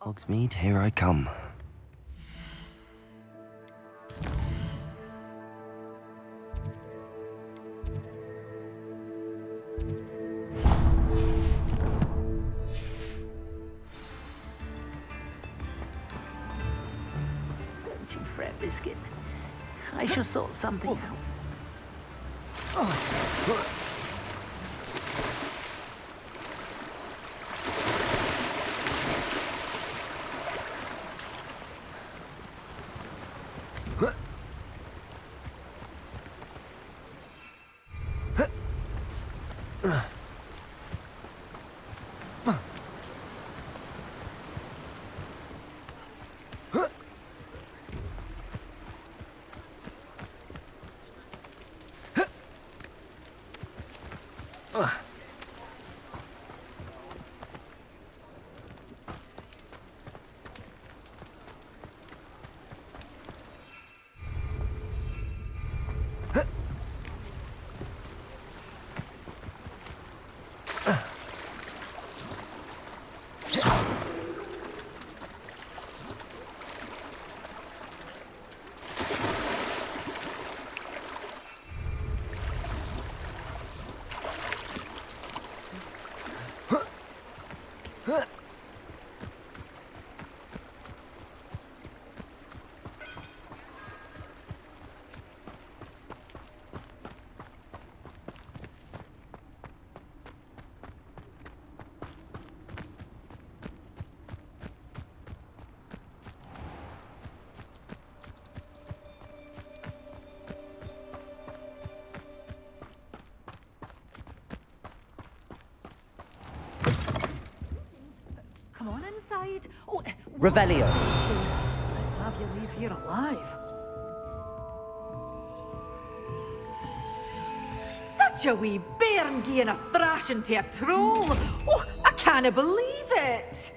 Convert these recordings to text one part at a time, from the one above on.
Hogsmeade, here I come. Don't you fret, Biscuit. I shall sort something out. Come on inside. Oh, Revelio. let's have you leave here alive. Such a wee bairn gieing a thrashing to a troll. Oh, I can't believe it.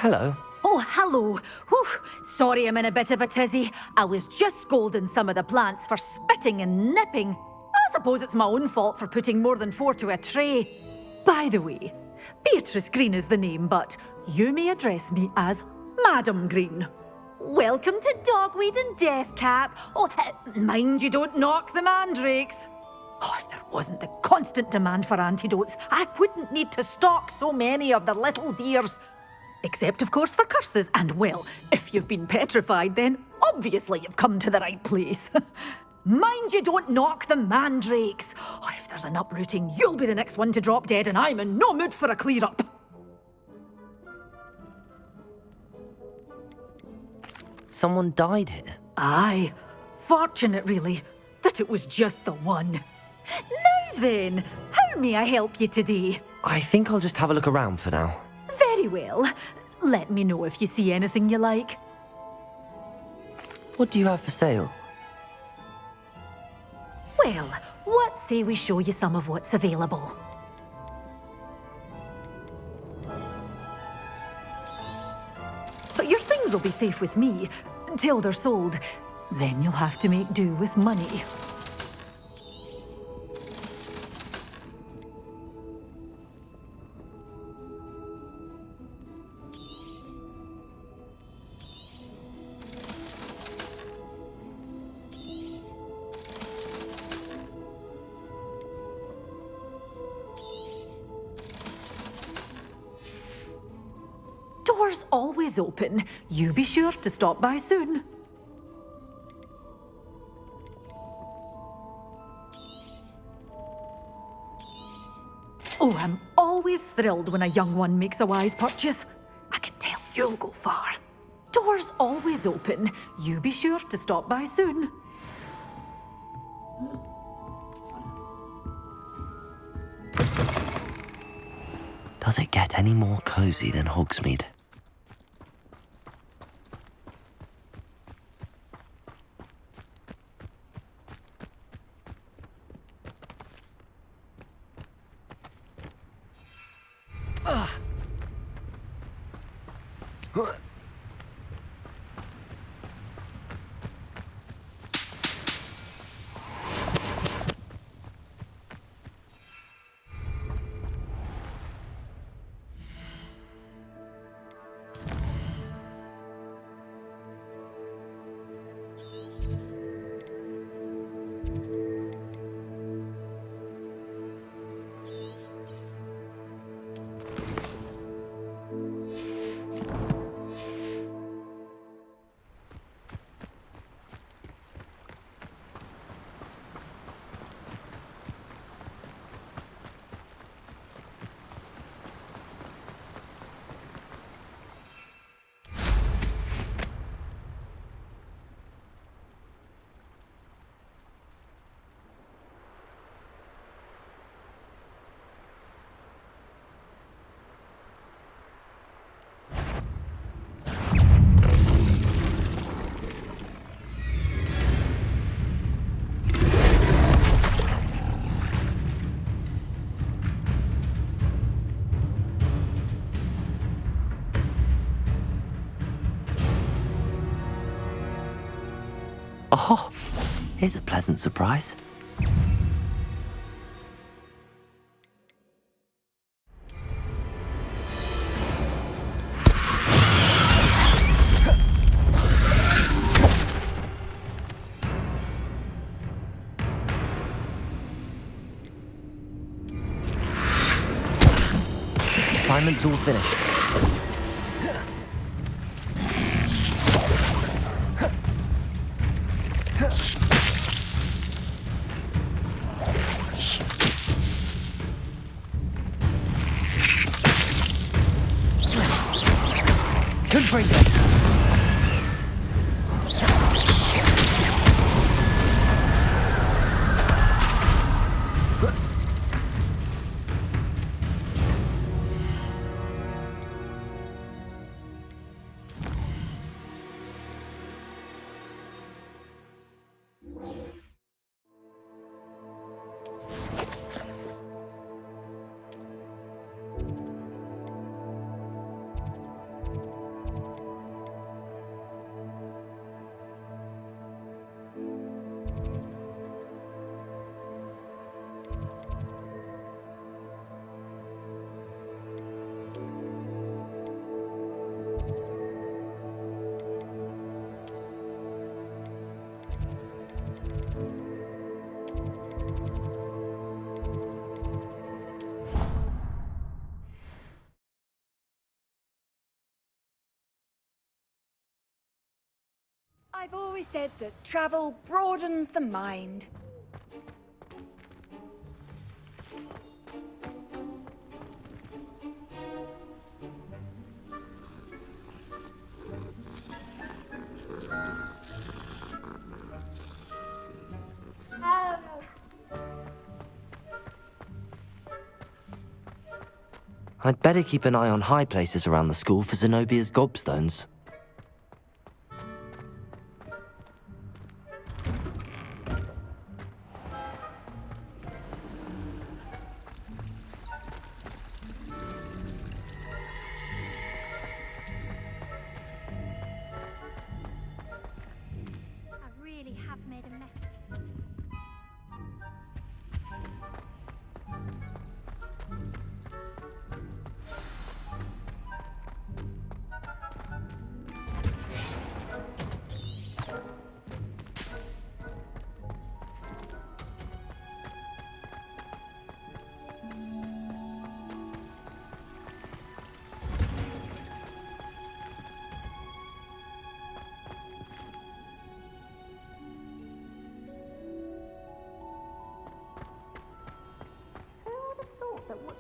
Hello. Oh, hello. Whew. Sorry I'm in a bit of a tizzy. I was just scolding some of the plants for spitting and nipping. I suppose it's my own fault for putting more than 4 to a tray. By the way, Beatrice Green is the name, but you may address me as Madam Green. Welcome to Dogweed and Deathcap. Oh, mind you don't knock the mandrakes. Oh, if there wasn't the constant demand for antidotes, I wouldn't need to stock so many of the little dears. Except, of course, for curses. And, well, if you've been petrified, then obviously you've come to the right place. Mind you don't knock the mandrakes. Oh, if there's an uprooting, you'll be the next one to drop dead, and I'm in no mood for a clear-up. Someone died here. Aye. Fortunate, really, that it was just the one. Now then, how may I help you today? I think I'll just have a look around for now. Very well. Let me know if you see anything you like. What do you have for sale? Well, what say we show you some of what's available? But your things will be safe with me, till they're sold. Then you'll have to make do with money. Doors always open. You be sure to stop by soon. Oh, I'm always thrilled when a young one makes a wise purchase. I can tell you'll go far. Doors always open. You be sure to stop by soon. Does it get any more cozy than Hogsmeade? Oh, here's a pleasant surprise. Assignment's all finished. Good bring it. I've always said that travel broadens the mind. I'd better keep an eye on high places around the school for Zenobia's gobstones.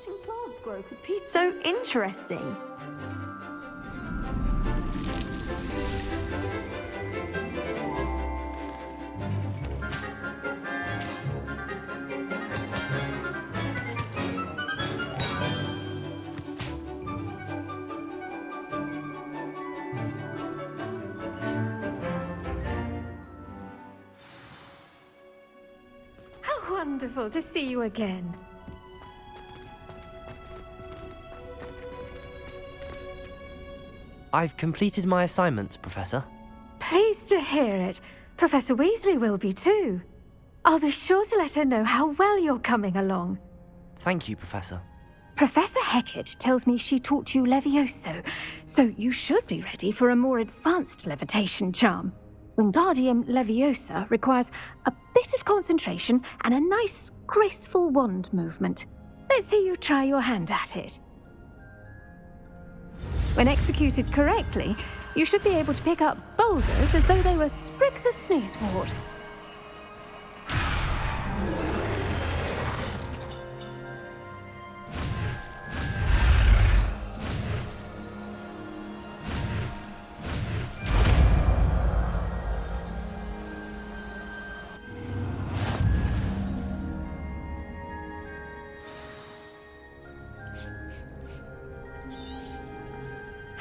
Plants grow for people. So interesting. How wonderful to see you again. I've completed my assignments, Professor. Pleased to hear it. Professor Weasley will be too. I'll be sure to let her know how well you're coming along. Thank you, Professor. Professor Hecat tells me she taught you Levioso, so you should be ready for a more advanced levitation charm. Wingardium Leviosa requires a bit of concentration and a nice, graceful wand movement. Let's see you try your hand at it. When executed correctly, you should be able to pick up boulders as though they were sprigs of sneezewort.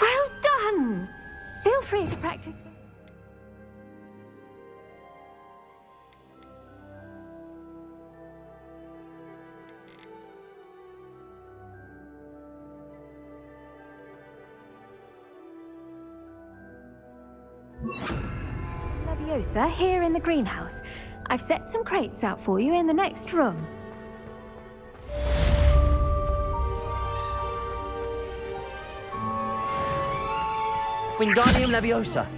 Well done! Feel free to practice. Leviosa here in the greenhouse. I've set some crates out for you in the next room. Wingardium Leviosa!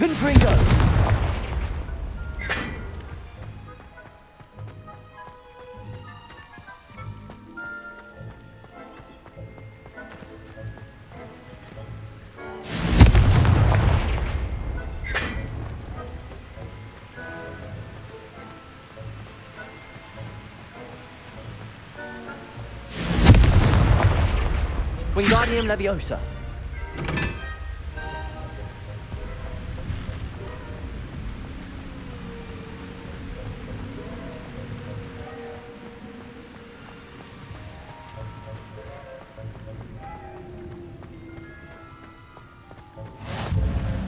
Confringo! Wingardium Leviosa.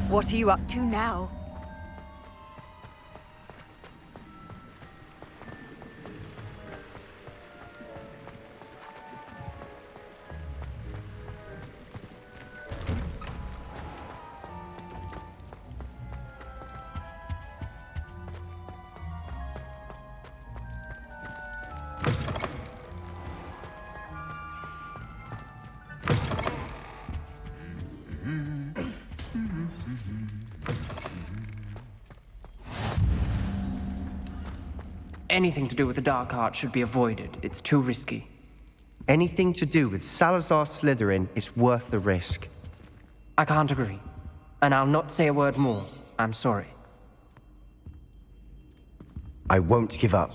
What are you up to now? Anything to do with the dark art should be avoided. It's too risky. Anything to do with Salazar Slytherin is worth the risk. I can't agree. And I'll not say a word more. I'm sorry. I won't give up.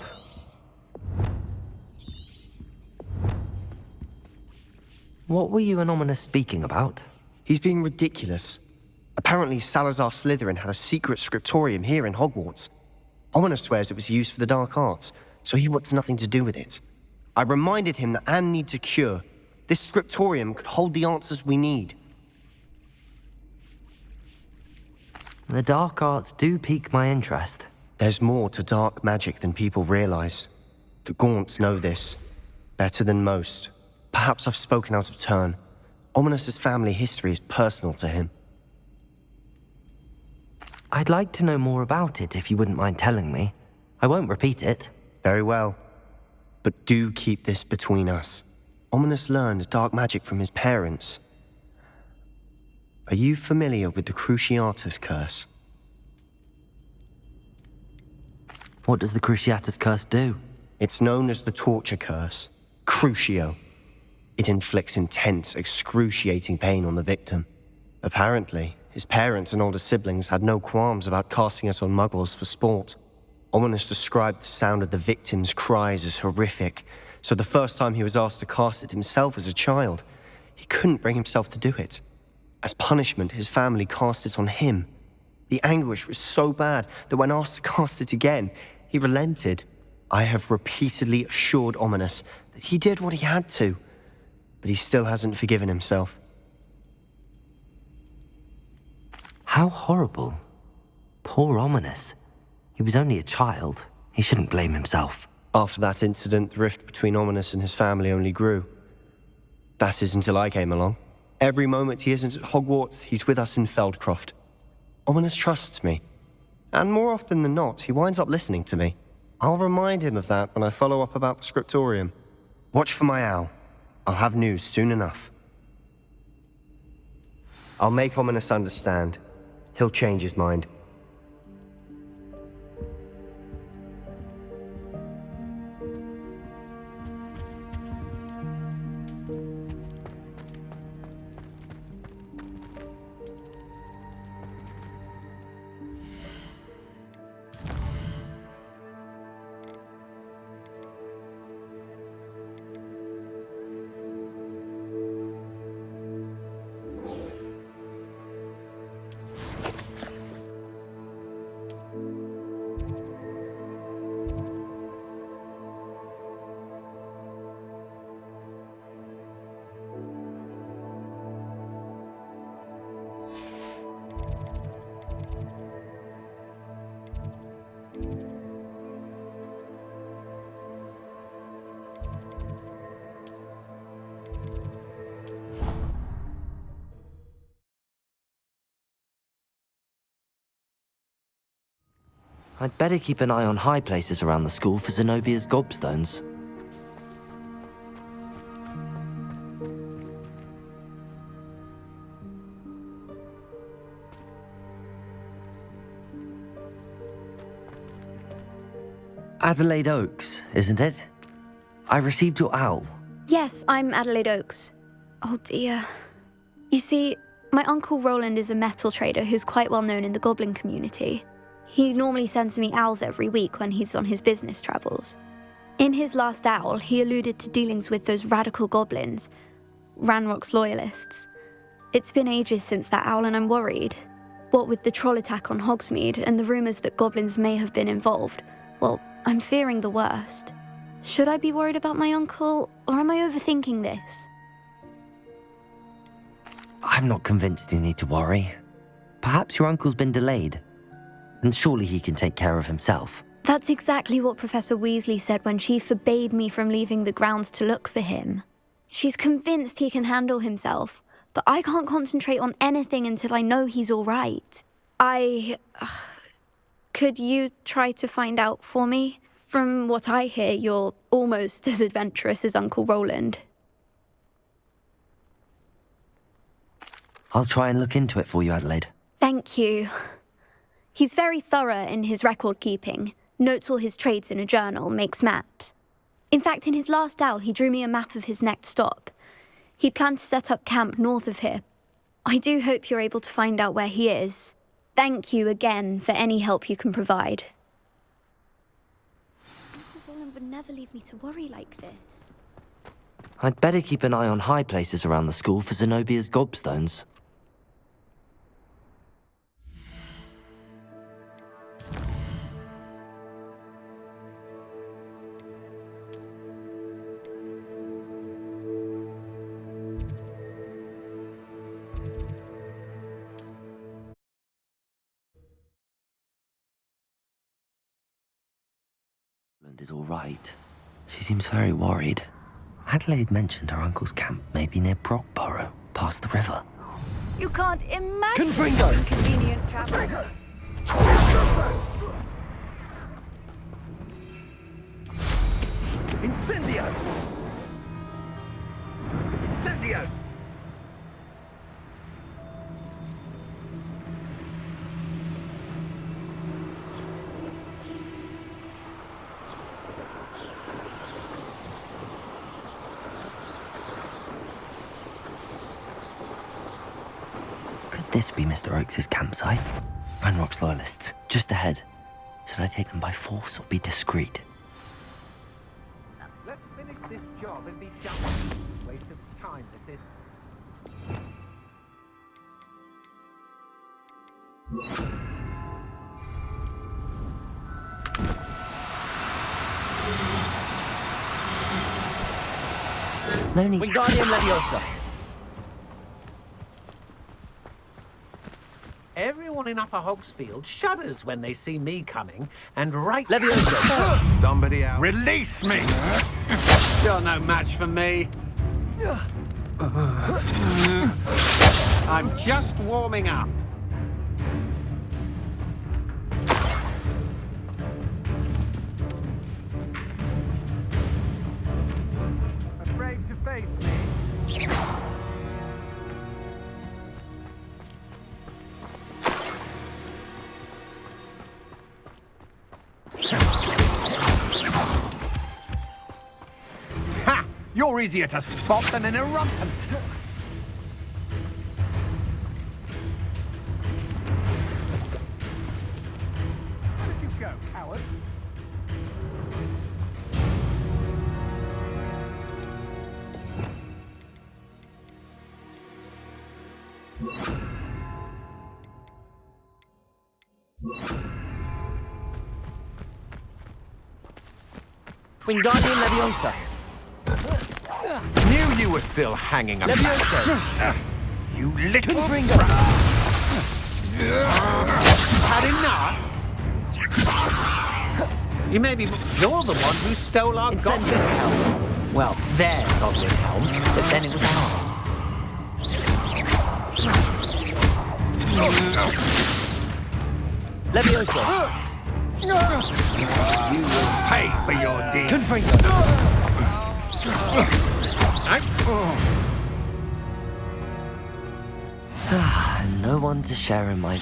What were you and Ominous speaking about? He's being ridiculous. Apparently Salazar Slytherin had a secret scriptorium here in Hogwarts. Ominous swears it was used for the dark arts, so he wants nothing to do with it. I reminded him that Anne needs a cure. This scriptorium could hold the answers we need. The dark arts do pique my interest. There's more to dark magic than people realize. The Gaunts know this, better than most. Perhaps I've spoken out of turn. Ominous's family history is personal to him. I'd like to know more about it if you wouldn't mind telling me. I won't repeat it. Very well. But do keep this between us. Ominous learned dark magic from his parents. Are you familiar with the Cruciatus Curse? What does the Cruciatus Curse do? It's known as the Torture Curse. Crucio. It inflicts intense, excruciating pain on the victim. Apparently, his parents and older siblings had no qualms about casting it on muggles for sport. Ominous described the sound of the victim's cries as horrific, so the first time he was asked to cast it himself as a child, he couldn't bring himself to do it. As punishment, his family cast it on him. The anguish was so bad that when asked to cast it again, he relented. I have repeatedly assured Ominous that he did what he had to, but he still hasn't forgiven himself. How horrible. Poor Ominous. He was only a child. He shouldn't blame himself. After that incident, the rift between Ominous and his family only grew. That is until I came along. Every moment he isn't at Hogwarts, he's with us in Feldcroft. Ominous trusts me. And more often than not, he winds up listening to me. I'll remind him of that when I follow up about the scriptorium. Watch for my owl. I'll have news soon enough. I'll make Ominous understand. He'll change his mind. I'd better keep an eye on high places around the school for Zenobia's gobstones. Adelaide Oaks, isn't it? I received your owl. Yes, I'm Adelaide Oaks. Oh dear. You see, my uncle Roland is a metal trader who's quite well known in the goblin community. He normally sends me owls every week when he's on his business travels. In his last owl, he alluded to dealings with those radical goblins. Ranrock's loyalists. It's been ages since that owl and I'm worried. What with the troll attack on Hogsmeade and the rumours that goblins may have been involved, well, I'm fearing the worst. Should I be worried about my uncle, or am I overthinking this? I'm not convinced you need to worry. Perhaps your uncle's been delayed, and surely he can take care of himself. That's exactly what Professor Weasley said when she forbade me from leaving the grounds to look for him. She's convinced he can handle himself, but I can't concentrate on anything until I know he's all right. Could you try to find out for me? From what I hear, you're almost as adventurous as Uncle Roland. I'll try and look into it for you, Adelaide. Thank you. He's very thorough in his record keeping, notes all his trades in a journal, makes maps. In fact, in his last owl, he drew me a map of his next stop. He planned to set up camp north of here. I do hope you're able to find out where he is. Thank you again for any help you can provide. Uncle Roland would never leave me to worry like this. I'd better keep an eye on high places around the school for Zenobia's gobstones. Is all right. She seems very worried. Adelaide mentioned her uncle's camp may be near Brockborough, past the river. You can't imagine Confringo! inconvenient travel. Incendio! Incendio! Could this be Mr. Oakes' campsite? Ranrock's loyalists, just ahead. Should I take them by force or be discreet? Let's finish this job and be done. Waste of time, this is. No need. Wingardium Leviosa. Everyone in Upper Hogsfield shudders when they see me coming, and right... Leviosa. Somebody out. Release me! You're no match for me. I'm just warming up. Afraid to face me? Ha! You're easier to spot than an irrumpent. Where did you go, coward? Wingardium Leviosa. Knew you were still hanging about. Leviosa. You little Confringo. Had enough? You may be... You're the one who stole our Incendio. goblin. Well, their goblin helm, but then it was ours. Leviosa. You will pay for your deed. Confringo. No one to share in my...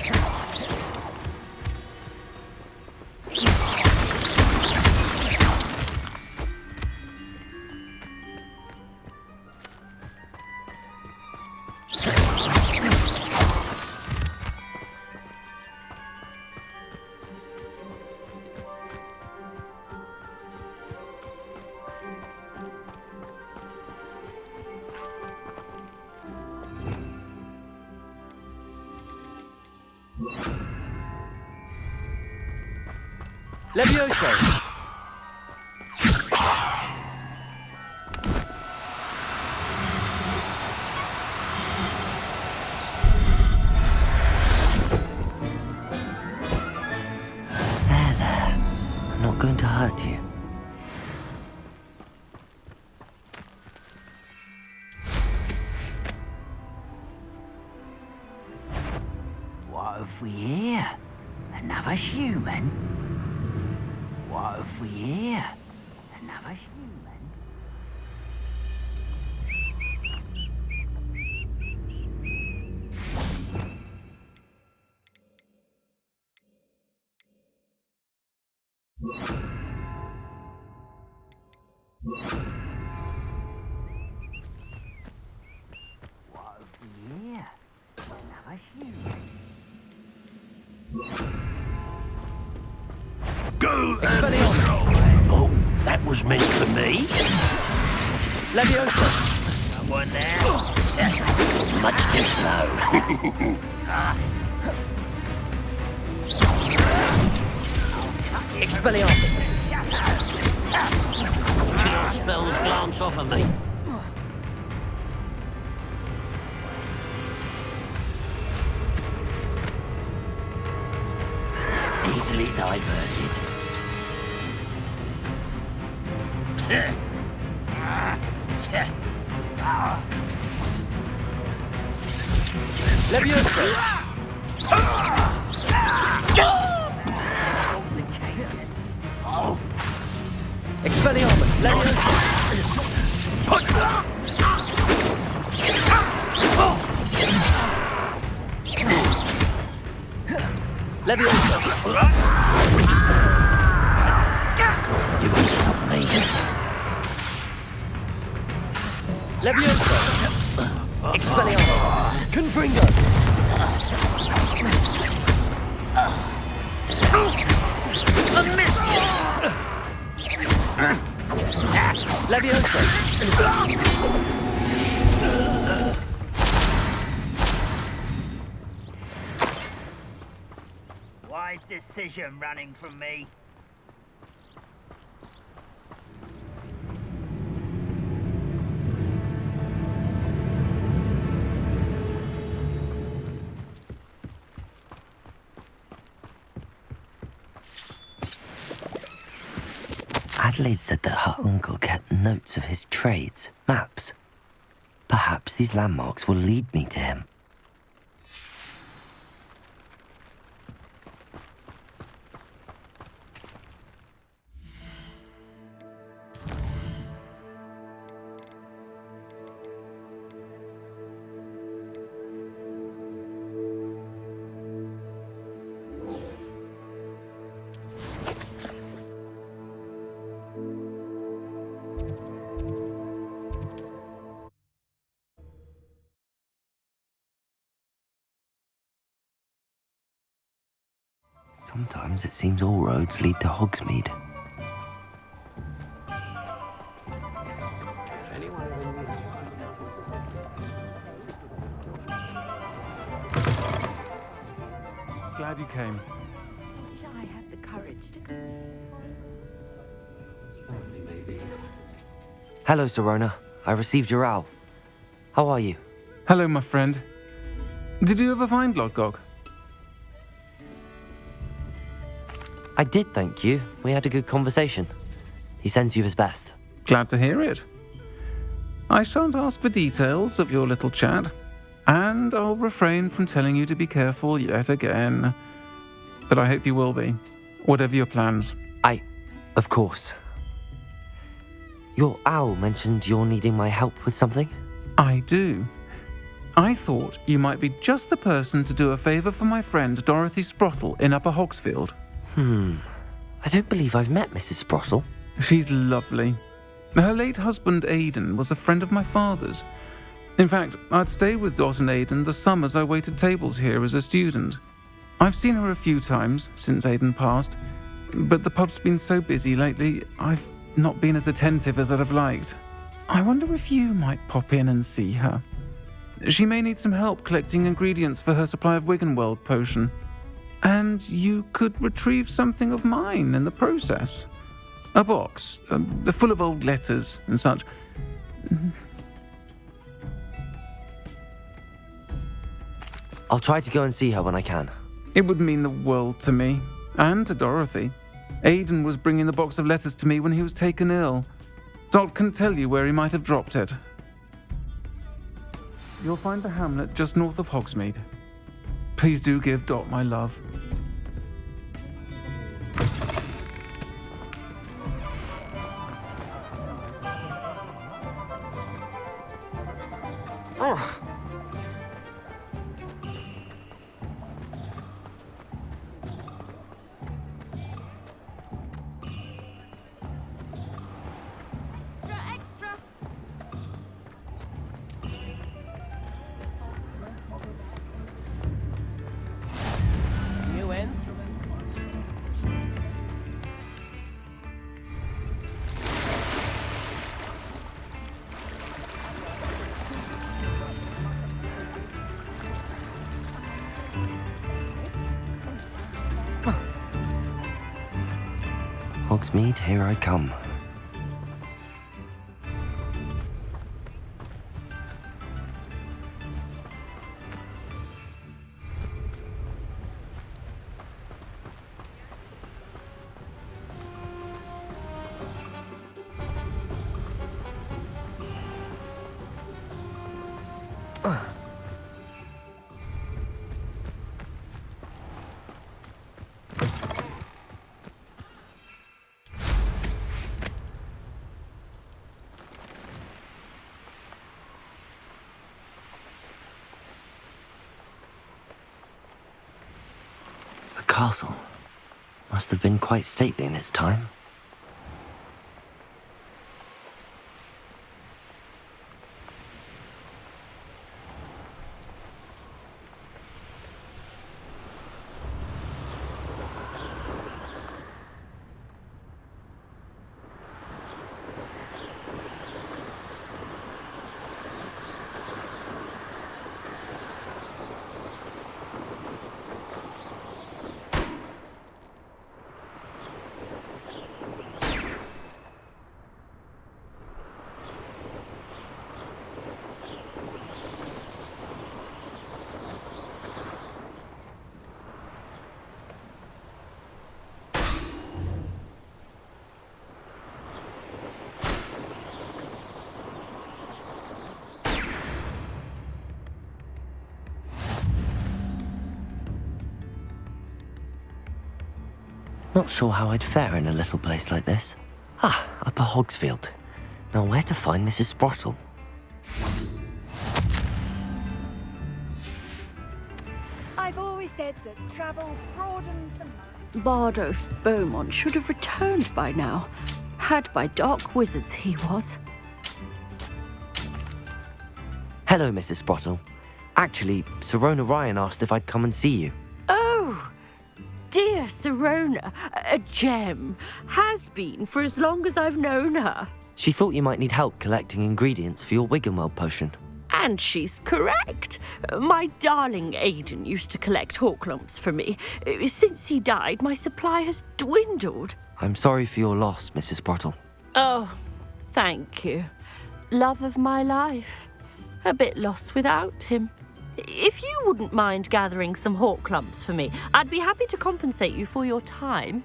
Levioso! I'm not going to hurt you. What have we here? Another human? What have we here? Another human? What have we here? Another human? Go! Oh, that was meant for me. Levioso! Someone there? Much too slow. Expelliarmus! Cure spells glance off of me. Easily diverted. Levioso! Expelliarmus! Levioso! Levioso! You won't stop me. Levioso! Expelliarmus! Confringo! A miss! Levioso! Wise decision running from me. Adelaide said that her uncle kept notes of his trades, maps. Perhaps these landmarks will lead me to him. Sometimes it seems all roads lead to Hogsmeade. Glad you came. I had the courage to Hello, Serona. I received your owl. How are you? Hello, my friend. Did you ever find Lodgok? I did, thank you. We had a good conversation. He sends you his best. Glad to hear it. I shan't ask for details of your little chat, and I'll refrain from telling you to be careful yet again. But I hope you will be, whatever your plans. Of course. Your owl mentioned you're needing my help with something? I do. I thought you might be just the person to do a favour for my friend Dorothy Sprottle in Upper Hogsfield. I don't believe I've met Mrs. Sprottle. She's lovely. Her late husband Aidan was a friend of my father's. In fact, I'd stayed with Dot and Aidan the summers I waited tables here as a student. I've seen her a few times since Aidan passed, but the pub's been so busy lately, I've not been as attentive as I'd have liked. I wonder if you might pop in and see her. She may need some help collecting ingredients for her supply of Wiggenweld potion. And you could retrieve something of mine in the process. A box, full of old letters and such. I'll try to go and see her when I can. It would mean the world to me, and to Dorothy. Aidan was bringing the box of letters to me when he was taken ill. Dot can tell you where he might have dropped it. You'll find the hamlet just north of Hogsmeade. Please do give Dot my love. Hogsmeade, here I come. Castle must have been quite stately in its time. Not sure how I'd fare in a little place like this. Ah, Upper Hogsfield. Now where to find Mrs. Sprottle? I've always said that travel broadens the mind. Bardolph Beaumont should have returned by now. Had by dark wizards he was. Hello, Mrs. Sprottle. Actually, Sirona Ryan asked if I'd come and see you. Oh, dear Sirona, a gem. Has been for as long as I've known her. She thought you might need help collecting ingredients for your Wiggenweld potion. And she's correct. My darling Aidan used to collect Horklumps for me. Since he died, my supply has dwindled. I'm sorry for your loss, Mrs. Sprottle. Oh, thank you. Love of my life. A bit lost without him. If you wouldn't mind gathering some Horklumps for me, I'd be happy to compensate you for your time.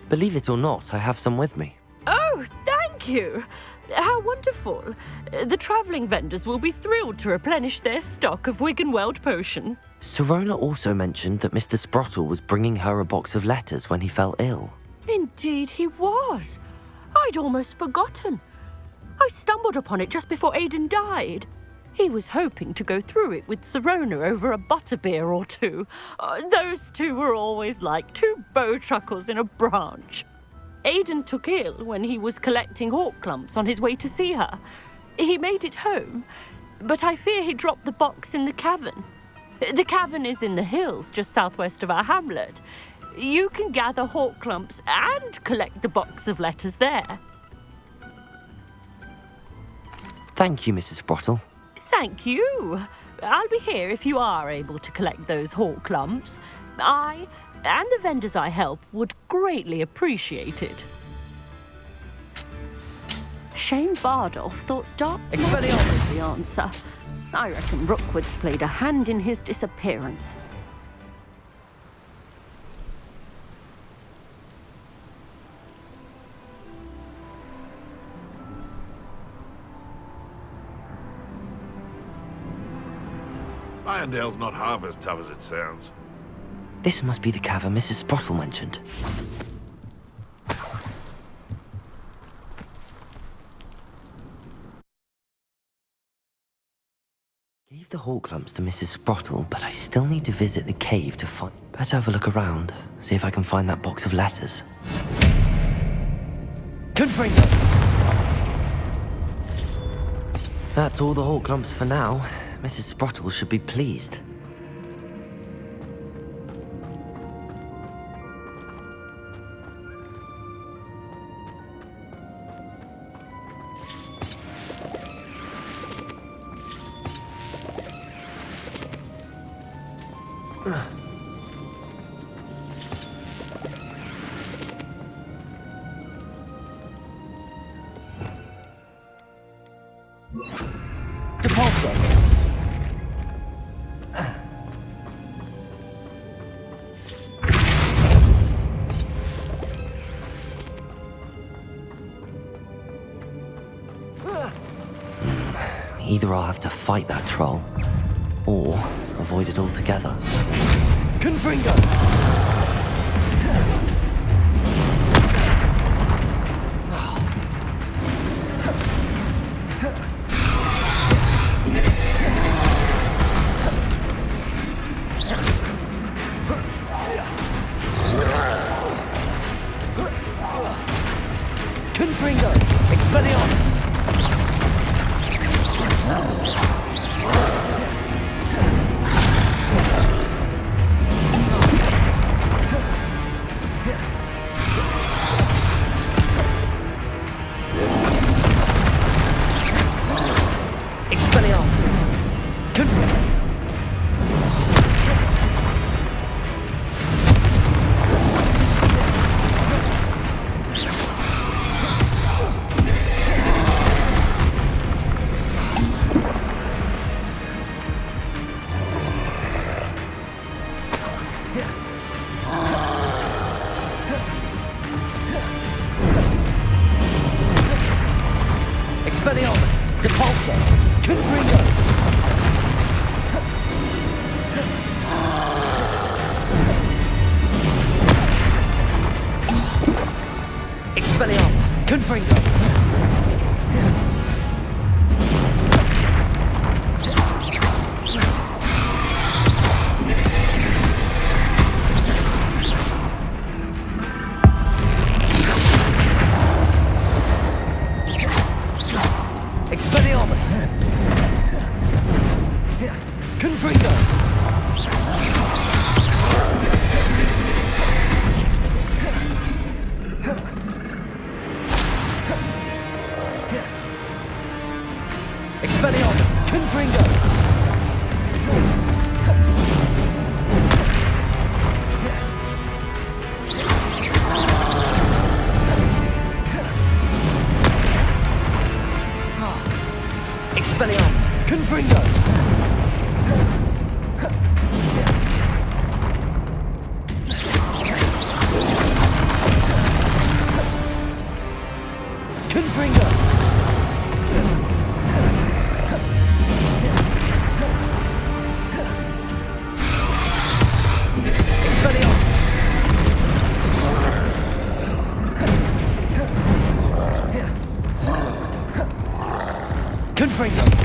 Believe it or not, I have some with me. Oh, thank you. How wonderful. The travelling vendors will be thrilled to replenish their stock of Wiggenweld potion. Sirona also mentioned that Mr. Sprottle was bringing her a box of letters when he fell ill. Indeed he was. I'd almost forgotten. I stumbled upon it just before Aidan died. He was hoping to go through it with Sirona over a butterbeer or two. Those two were always like two bowtruckles in a branch. Aidan took ill when he was collecting Horklumps on his way to see her. He made it home, but I fear he dropped the box in the cavern. The cavern is in the hills just southwest of our hamlet. You can gather Horklumps and collect the box of letters there. Thank you, Mrs. Sprottle. Thank you. I'll be here if you are able to collect those hawk lumps. I, and the vendors I help, would greatly appreciate it. Shane Bardolph thought dark magic was the answer. I reckon Rookwood's played a hand in his disappearance. Irondale's not half as tough as it sounds. This must be the cavern Mrs. Sprottle mentioned. Gave the hawk lumps to Mrs. Sprottle, but I still need to visit the cave to find... Better have a look around, see if I can find that box of letters. Confringo! That's all the hawk lumps for now. Mrs. Sprottle should be pleased. Either I'll have to fight that troll, or avoid it altogether. Confringo! Confringo! Expelliarmus! Expelliarmus! Depulso! Confringo! Expelliarmus! Confringo! Expelliarmus! Confringo! Expelliarmus! Confringo! Expelliarmus! Confringo! Confringo! Expelliarmus! Confringo!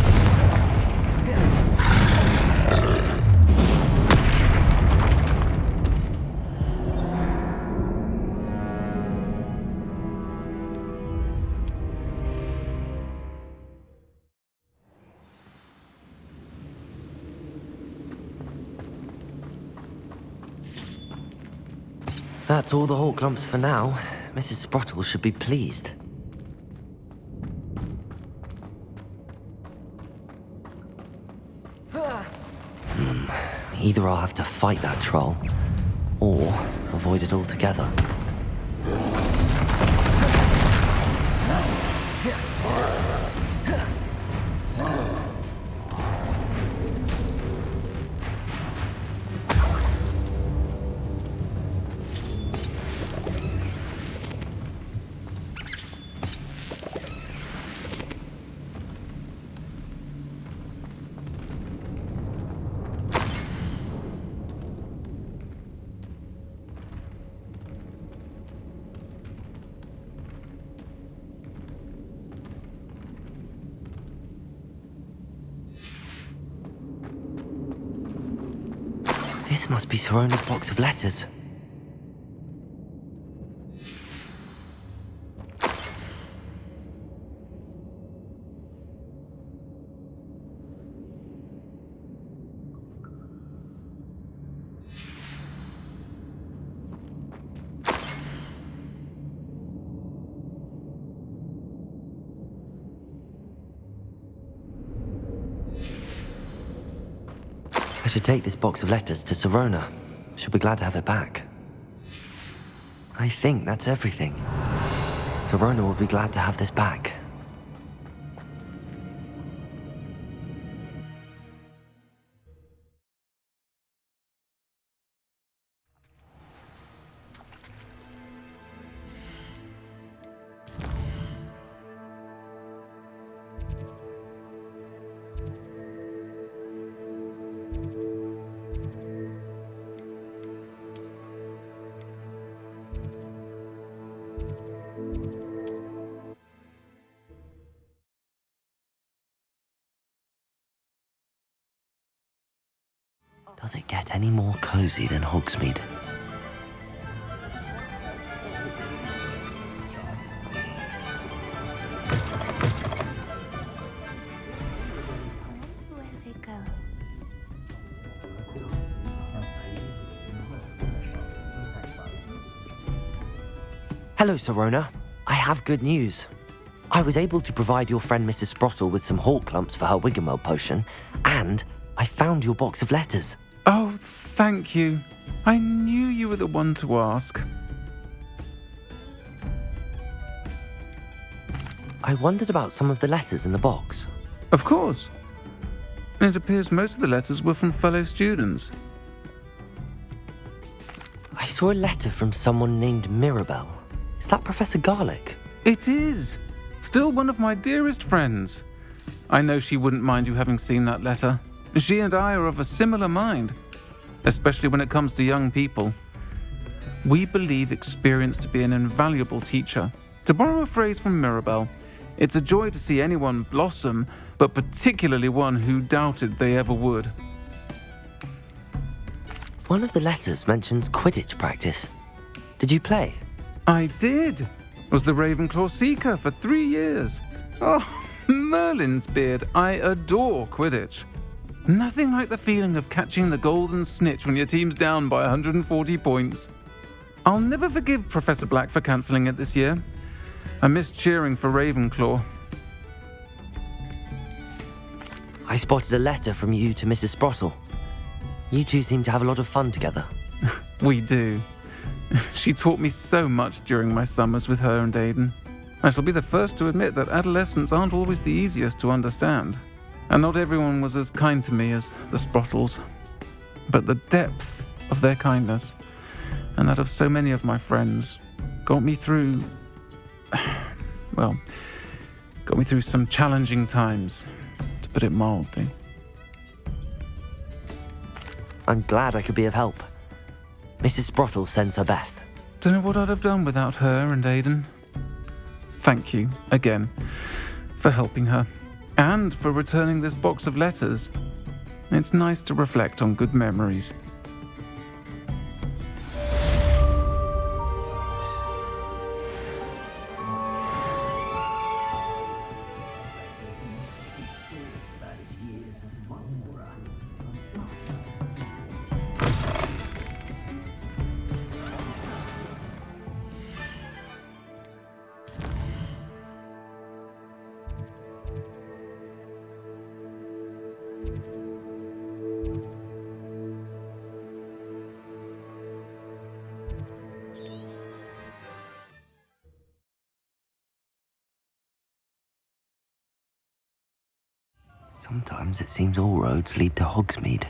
That's all the hawk lumps for now. Mrs. Sprottle should be pleased. Either I'll have to fight that troll, or avoid it altogether. This must be Sirona's box of letters. I should take this box of letters to Sirona. She'll be glad to have it back. I think that's everything. Sirona will be glad to have this back. Does it get any more cozy than Hogsmeade? Hello, Sirona. I have good news. I was able to provide your friend Mrs. Sprottle with some hawk lumps for her Wiggenweld potion, and I found your box of letters. Oh, thank you. I knew you were the one to ask. I wondered about some of the letters in the box. Of course. It appears most of the letters were from fellow students. I saw a letter from someone named Mirabelle. Is that Professor Garlick? It is. Still one of my dearest friends. I know she wouldn't mind you having seen that letter. She and I are of a similar mind, especially when it comes to young people. We believe experience to be an invaluable teacher. To borrow a phrase from Mirabelle, it's a joy to see anyone blossom, but particularly one who doubted they ever would. One of the letters mentions Quidditch practice. Did you play? I did. Was the Ravenclaw Seeker for 3 years. Oh, Merlin's beard, I adore Quidditch. Nothing like the feeling of catching the golden snitch when your team's down by 140 points. I'll never forgive Professor Black for cancelling it this year. I missed cheering for Ravenclaw. I spotted a letter from you to Mrs. Sprottle. You two seem to have a lot of fun together. We do. She taught me so much during my summers with her and Aidan. I shall be the first to admit that adolescents aren't always the easiest to understand. And not everyone was as kind to me as the Sprottles. But the depth of their kindness, and that of so many of my friends, got me through some challenging times, to put it mildly. I'm glad I could be of help. Mrs. Sprottle sends her best. Don't know what I'd have done without her and Aidan. Thank you, again, for helping her. And for returning this box of letters. It's nice to reflect on good memories. Sometimes it seems all roads lead to Hogsmeade.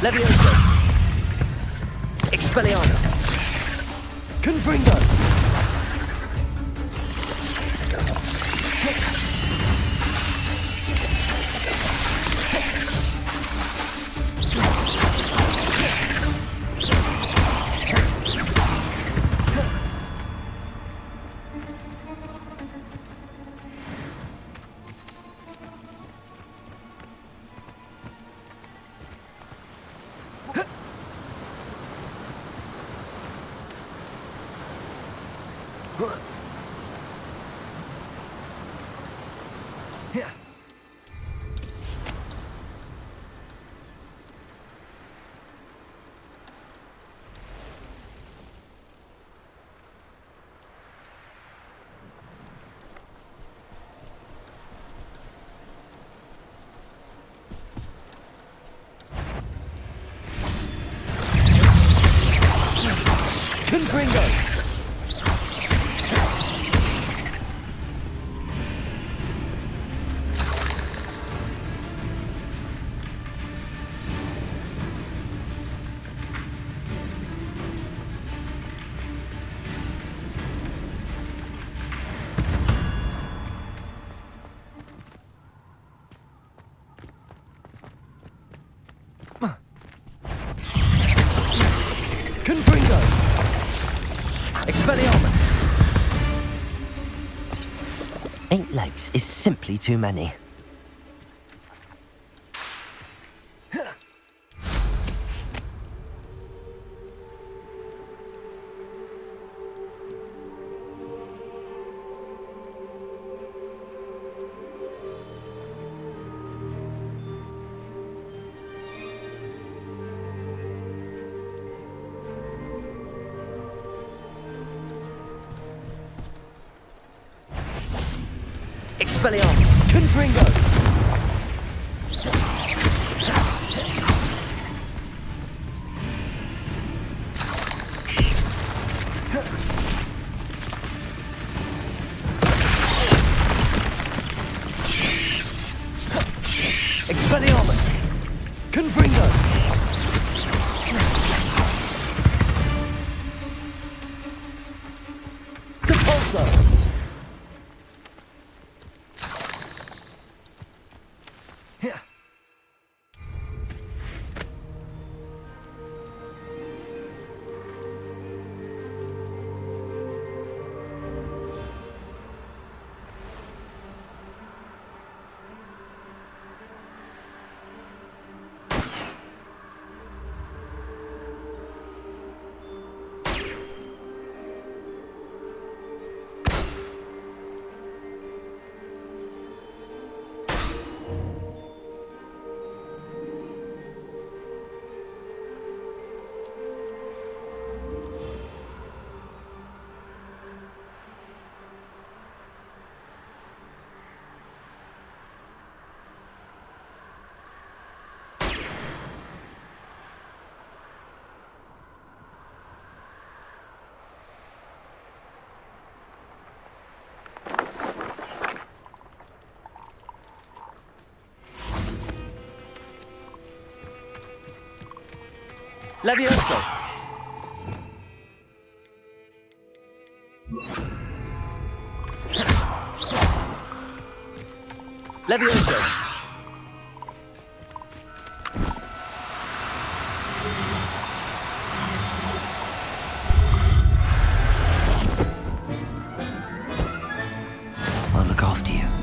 Leviosa! Expelliarmus! Confringo! Confringo! Confringo! Expelliarmus! 8 legs is simply too many. Expelliarmus! Confringo! Expelliarmus! Confringo! Compulso! Levioso! Levioso! I'll look after you.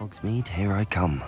Hogsmeade, here I come.